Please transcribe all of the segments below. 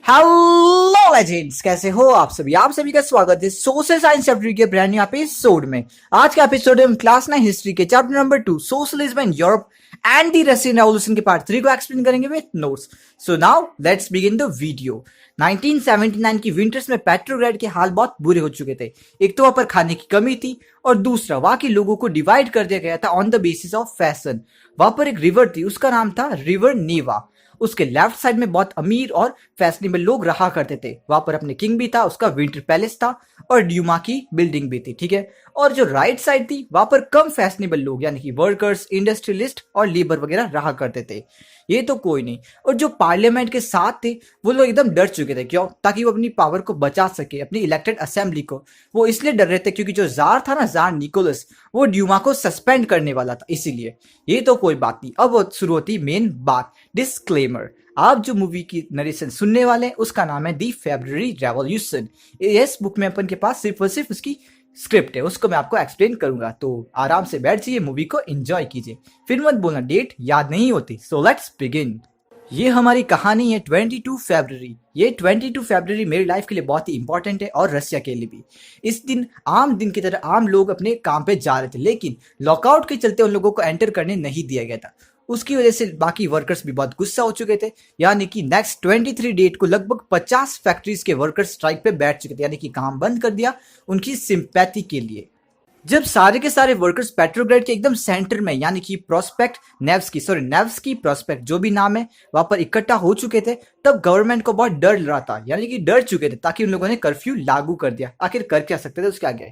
Hello legends, कैसे हो आप सभी का स्वागत है सोशल साइंस चैप्टर के ब्रांड न्यू एपिसोड में। आज का एपिसोड है हम क्लास 9 हिस्ट्री के chapter number 2 socialism in Europe and the Russian revolution के पार्ट 3 को एक्सप्लेन करेंगे with notes. So now let's begin the video. 1979 की विंटर्स में पेट्रोग्राड के हाल बहुत बुरे हो चुके थे। एक तो वहां पर खाने की कमी थी और दूसरा वहां के लोगों को डिवाइड कर दिया गया था on the basis of fashion. वहां पर एक रिवर थी, उसका नाम था रिवर नीवा। उसके लेफ्ट साइड में बहुत अमीर और फैशनेबल लोग रहा करते थे। वहां पर अपने किंग भी था, उसका विंटर पैलेस था और ड्यूमा की बिल्डिंग भी थी, ठीक है। और जो राइट साइड थी वहां पर कम फैशनेबल लोग यानी कि वर्कर्स, इंडस्ट्रियलिस्ट और लेबर वगैरह रहा करते थे। ये तो कोई नहीं। और जो पार्लियामेंट के साथ थे वो लोग एकदम डर चुके थे। क्यों? ताकि वो अपनी पावर को बचा सके, अपनी इलेक्टेड असेंबली को। वो इसलिए डर रहे थे क्योंकि जो जार था ना, जार निकोलस, वो ड्यूमा को सस्पेंड करने वाला था, इसीलिए। ये तो कोई बात नहीं। अब वो शुरू होती मेन बात, डिस्क्लेमर। आप जो मूवी की नरेशन सुनने वाले हैं उसका नाम है दी फेब्रुअरी रेवोल्यूशन। इस बुक में अपन के पास सिर्फ और सिर्फ उसकी स्क्रिप्ट है, उसको मैं आपको एक्सप्लेन करूंगा। तो आराम से बैठ जाइए, मूवी को एंजॉय कीजिए। फिर मत बोलना डेट याद नहीं होती। So let's begin. ये हमारी कहानी है 22 फरवरी। ये 22 फरवरी मेरी लाइफ के लिए बहुत ही इंपॉर्टेंट है और रशिया के लिए भी। इस दिन आम दिन की तरह आम लोग अपने काम पे जा रहे थे, लेकिन लॉकआउट के चलते उन लोगों को एंटर करने नहीं दिया गया था। उसकी वजह से बाकी वर्कर्स भी बहुत गुस्सा हो चुके थे। यानी कि नेक्स्ट 23 डेट को लगभग 50 फैक्ट्रीज के वर्कर्स स्ट्राइक पे बैठ चुके थे, यानी कि काम बंद कर दिया उनकी सिंपैथी के लिए। जब सारे के सारे वर्कर्स पेट्रोग्राड के एकदम सेंटर में यानी कि नेव्स्की प्रोस्पेक्ट जो भी नाम है वहां पर इकट्ठा हो चुके थे, तब गवर्नमेंट को बहुत डर रहा था, यानी कि डर चुके थे, ताकि उन लोगों ने कर्फ्यू लागू कर दिया। आखिर कर क्या सकते थे उसके आगे।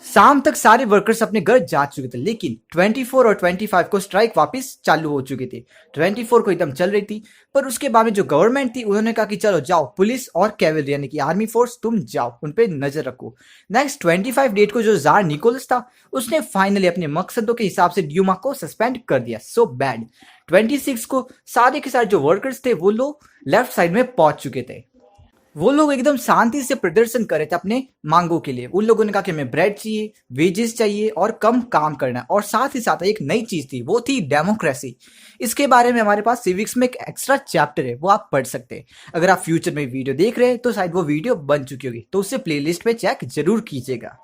शाम तक सारे वर्कर्स अपने घर जा चुके थे, लेकिन 24 और 25 को स्ट्राइक वापस चालू हो चुकी थी। 24 को एकदम चल रही थी, पर उसके बाद में जो गवर्नमेंट थी उन्होंने कहा कि चलो जाओ, पुलिस और कैवलरी यानी कि आर्मी फोर्स तुम जाओ, उन पे नजर रखो। नेक्स्ट 25 डेट को जो जार निकोलस था उसने फाइनली अपने मकसदों के हिसाब से ड्यूमा को सस्पेंड कर दिया। So bad. 26 को सारे के सारे जो वर्कर्स थे वो लोग लेफ्ट साइड में पहुंच चुके थे। वो लोग एकदम शांति से प्रदर्शन कर रहे थे अपने मांगों के लिए। उन लोगों ने कहा कि हमें ब्रेड चाहिए, वेजेस चाहिए और कम काम करना है। और साथ ही साथ एक नई चीज थी, वो थी डेमोक्रेसी। इसके बारे में हमारे पास सिविक्स में एक एक्स्ट्रा चैप्टर है, वो आप पढ़ सकते हैं। अगर आप फ्यूचर में वीडियो देख रहे हैं तो शायद वो वीडियो बन चुकी होगी, तो उससे प्लेलिस्ट में चेक जरूर कीजिएगा।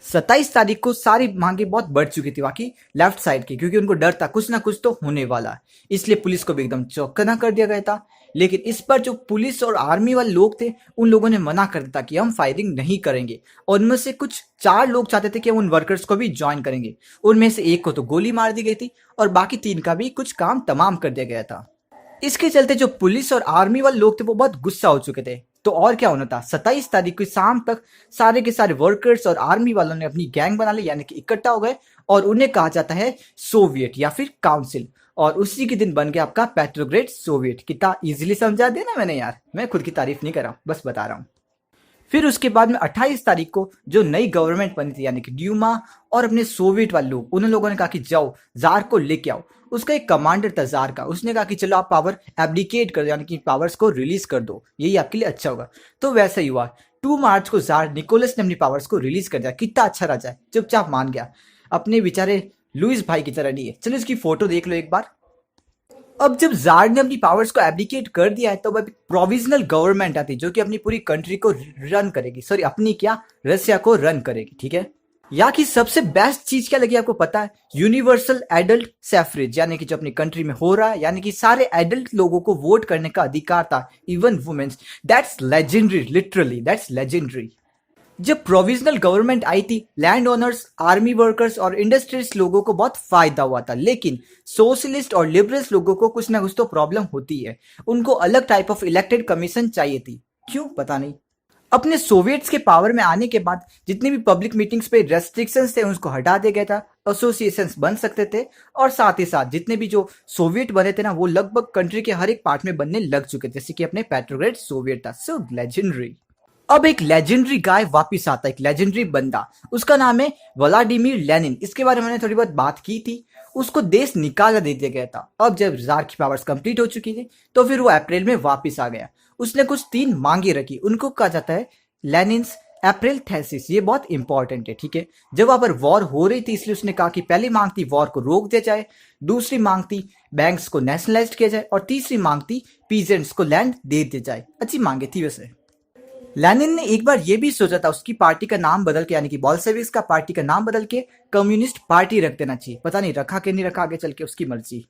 27 तारीख को सारी मांगे बहुत बढ़ चुकी थी बाकी लेफ्ट साइड की, क्योंकि उनको डर था कुछ ना कुछ तो होने वाला है। इसलिए पुलिस को भी एकदम चौकन्ना कर दिया गया था। लेकिन इस पर जो पुलिस और आर्मी वाले लोग थे उन लोगों ने मना कर दिया कि हम फायरिंग नहीं करेंगे। और उनमें से कुछ 4 लोग चाहते थे कि हम उन वर्कर्स को भी ज्वाइन करेंगे। उनमें से एक को तो गोली मार दी गई थी और बाकी 3 का भी कुछ काम तमाम कर दिया गया था। इसके चलते जो पुलिस और आर्मी वाले लोग थे वो बहुत गुस्सा हो चुके थे। तो और क्या होना था, 27 तारीख की शाम तक सारे के सारे वर्कर्स और आर्मी वालों ने अपनी गैंग बना ली, यानी कि इकट्ठा हो गए। और उन्हें कहा जाता है सोवियत या फिर काउंसिल। और उसी के दिन बन गया आपका पेट्रोग्रेड सोवियत। कितना इजीली समझा दिया ना मैंने यार, मैं खुद की तारीफ नहीं कर रहा हूं, बस बता रहा हूं। फिर उसके बाद में 28 तारीख को जो नई गवर्नमेंट बनी थी यानी कि ड्यूमा और अपने सोवियत वाले लोग, उन लोगों ने कहा कि जाओ जार को लेके आओ। उसका एक कमांडर था जार का, उसने कहा कि चलो आप पावर एब्डिकेट कर दो, यानी कि पावर्स को रिलीज कर दो, यही आपके लिए अच्छा होगा। तो वैसा ही हुआ। 2 मार्च को जार निकोलस ने अपनी पावर्स को रिलीज कर दिया। कितना अच्छा राजा है, चुपचाप मान गया, अपने बेचारे लुइस भाई की तरह नहीं है। चलो इसकी फोटो देख लो एक बार। अब जब जार ने अपनी पावर्स को एब्डिकेट कर दिया है तो अब प्रोविजनल गवर्नमेंट आती है जो कि अपनी पूरी कंट्री को रन करेगी, सॉरी अपनी क्या, रसिया को रन करेगी, ठीक है। यहाँ की सबसे बेस्ट चीज क्या लगी आपको पता है? यूनिवर्सल एडल्ट सैफरेज, यानी कि जो अपनी कंट्री में हो रहा है, यानी कि सारे एडल्ट लोगों को वोट करने का अधिकार था, even womens. That's legendary, literally that's legendary. जब प्रोविजनल गवर्नमेंट आई थी, लैंड ओनर्स, आर्मी वर्कर्स और इंडस्ट्रीज लोगों को बहुत फायदा हुआ था, लेकिन सोशलिस्ट और लिबरल्स लोगों को कुछ ना कुछ तो प्रॉब्लम होती है। उनको अलग टाइप ऑफ इलेक्टेड कमीशन चाहिए थी, क्यों पता नहीं। अपने सोवियट्स के पावर में आने के बाद जितनी भी पब्लिक मीटिंग्स पे रेस्ट्रिक्शंस थे उसको हटा दिया गया था। एसोसिएशंस बन सकते थे और साथ ही साथ जितने भी जो सोवियत बने थे ना वो लगभग कंट्री के हर एक पार्ट में बनने लग चुके थे, जैसे कि अपने पेट्रोग्रेड सोवियत था। सो लेजेंडरी। अब एक लेजेंडरी गाय वापिस आता है, एक लेजेंडरी बंदा, उसका नाम है व्लादिमीर लेनिन। इसके बारे में मैंने थोड़ी बहुत बात की थी। उसको देश निकाला दे दिया गया था। अब जब जार की पावर्स कंप्लीट हो चुकी थी तो फिर वो अप्रैल में वापिस आ गया। उसने कुछ 3 मांगे रखी। उनको कहा जाता है लेनिन्स अप्रैल थेसिस, ये बहुत इंपॉर्टेंट है, ठीक है। जब वहां पर वॉर हो रही थी इसलिए उसने कहा कि पहली मांग थी वॉर को रोक दिया जाए, दूसरी मांग थी बैंक्स को नेशनलाइज किया जाए और तीसरी मांग थी पीजेंट्स को लैंड दे दिया जाए। अच्छी मांगे थी वैसे। लेनिन ने एक बार ये भी सोचा था उसकी पार्टी का नाम बदल के, यानी कि बोल्शेविक्स का पार्टी का नाम बदल के कम्युनिस्ट पार्टी रख देना चाहिए। पता नहीं रखा कि नहीं रखा, आगे चल के उसकी मर्जी।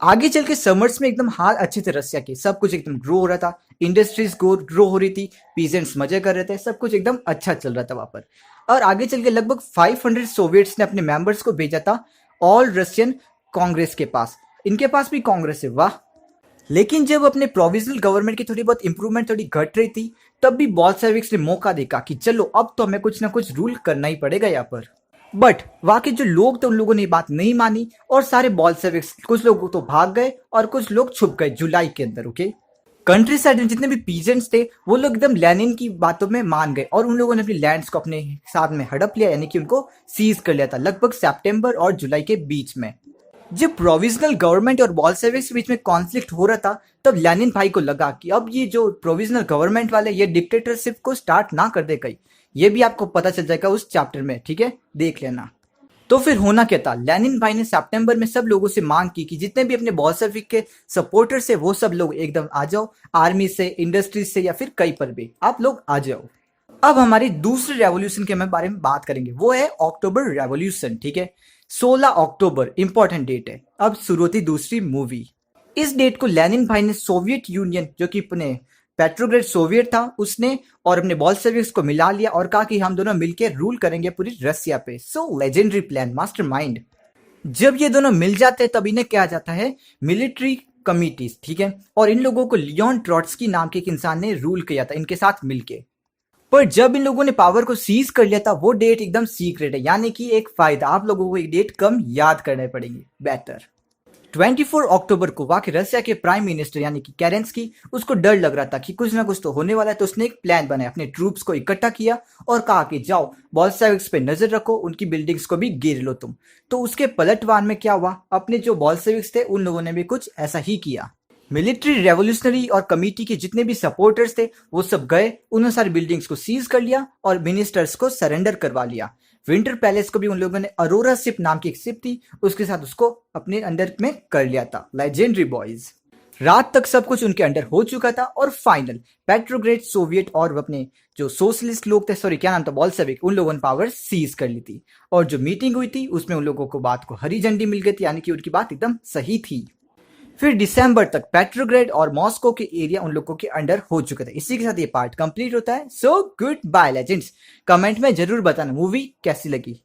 आगे चल के समर्स में एकदम हाल अच्छे थे रसिया के, सब कुछ एकदम ग्रो हो रहा था, इंडस्ट्रीज ग्रो हो रही थी, पीजेंट्स मजे कर रहे थे, सब कुछ एकदम अच्छा चल रहा था वहां पर। और आगे चल के लगभग 500 सोवियट्स ने अपने मेंबर्स को भेजा था ऑल रशियन कांग्रेस के पास। इनके पास भी कांग्रेस है, वाह। लेकिन जब अपने प्रोविजनल गवर्नमेंट की थोड़ी बहुत इंप्रूवमेंट थोड़ी घट रही थी, तब भी बोल्शेविक्स ने मौका देखा कि चलो अब तो हमें कुछ ना कुछ रूल करना ही पड़ेगा यहाँ पर। बट वहां के जो लोग थे उन लोगों ने बात नहीं मानी और सारे बोल्शेविक्स, कुछ लोग तो भाग गए और कुछ लोग छुप गए जुलाई के अंदर, ओके। कंट्री साइड में जितने भी पीजेंट्स थे वो लोग एकदम लेनिन की बातों में मान गए और उन लोगों ने अपनी लैंड्स को अपने साथ में हड़प लिया, यानी कि उनको सीज कर लिया था लगभग सितंबर और जुलाई के बीच में। जब प्रोविजनल गवर्नमेंट और बोल्शेविक्स के बीच में कॉन्फ्लिक्ट हो रहा था, तब लेनिन भाई को लगा कि अब ये जो प्रोविजनल गवर्नमेंट वाले ये डिक्टेटरशिप को स्टार्ट ना कर दे कहीं। ये भी आपको पता चल जाएगा उस चैप्टर में, ठीक है, देख लेना। तो फिर होना क्या था, लेनिन भाई ने सितंबर में सब लोगों से मांग की कि जितने भी अपने बोल्शेविक के सपोर्टर्स है वो सब लोग एकदम आ जाओ, आर्मी से, इंडस्ट्रीज से या फिर कहीं पर भी आप लोग आ जाओ। अब हमारी दूसरे रेवोल्यूशन के बारे में बात करेंगे, वो है अक्टूबर रेवोल्यूशन, ठीक है। 16 अक्टूबर इंपॉर्टेंट डेट है। अब शुरू होती दूसरी मूवी। इस डेट को लेनिन भाई ने सोवियत यूनियन, जो कि अपने पेट्रोग्रेड सोवियत था, उसने और अपने बोल्शेविक्स को मिला लिया और कहा कि हम दोनों मिलकर रूल करेंगे पूरी रसिया पे। सो लेजेंडरी प्लान, मास्टरमाइंड। जब ये दोनों मिल जाते हैं तब इन्हें कहा जाता है मिलिट्री कमिटीज, ठीक है। और इन लोगों को लियोन ट्रॉट्स्की नाम के एक इंसान ने रूल किया था इनके साथ मिलके। पर जब इन लोगों ने पावर को सीज कर लिया था वो डेट एकदम सीक्रेट है, यानी कि एक फायदा, आप लोगों को एक डेट कम याद करने पड़ेंगे, बेटर। 24 अक्टूबर को वहां के रसिया के प्राइम मिनिस्टर यानी कि केरेंस्की, उसको डर लग रहा था कि कुछ ना कुछ तो होने वाला है, तो उसने एक प्लान बनाया, अपने ट्रूप्स को इकट्ठा किया और कहा कि जाओ बोल्शेविक्स पे नजर रखो, उनकी बिल्डिंग्स को भी गिर लो तुम। तो उसके पलटवार में क्या हुआ, अपने जो बोल्शेविक्स थे उन लोगों ने भी कुछ ऐसा ही किया। मिलिट्री रेवोल्यूशनरी और कमिटी के जितने भी सपोर्टर्स थे वो सब गए, उन्होंने सारी बिल्डिंग्स को सीज कर लिया और मिनिस्टर्स को सरेंडर करवा लिया। विंटर पैलेस को भी उन लोगों ने, अरोरा शिप नाम की एक शिप थी उसके साथ उसको अपने अंडर में कर लिया था। Legendary boys. रात तक सब कुछ उनके अंडर हो चुका था और फाइनल पेट्रोग्रेड सोवियत और अपने जो सोशलिस्ट लोग थे, सॉरी क्या नाम था, बोल्शेविक, उन लोगों ने पावर सीज कर ली थी। और जो मीटिंग हुई थी उसमें उन लोगों को बात को हरी झंडी मिल गई थी, यानी कि उनकी बात एकदम सही थी। फिर दिसंबर तक पेट्रोग्रेड और मॉस्को के एरिया उन लोगों के अंडर हो चुके थे। इसी के साथ ये पार्ट कंप्लीट होता है। So good bye legends. Comment में जरूर बताना मूवी कैसी लगी।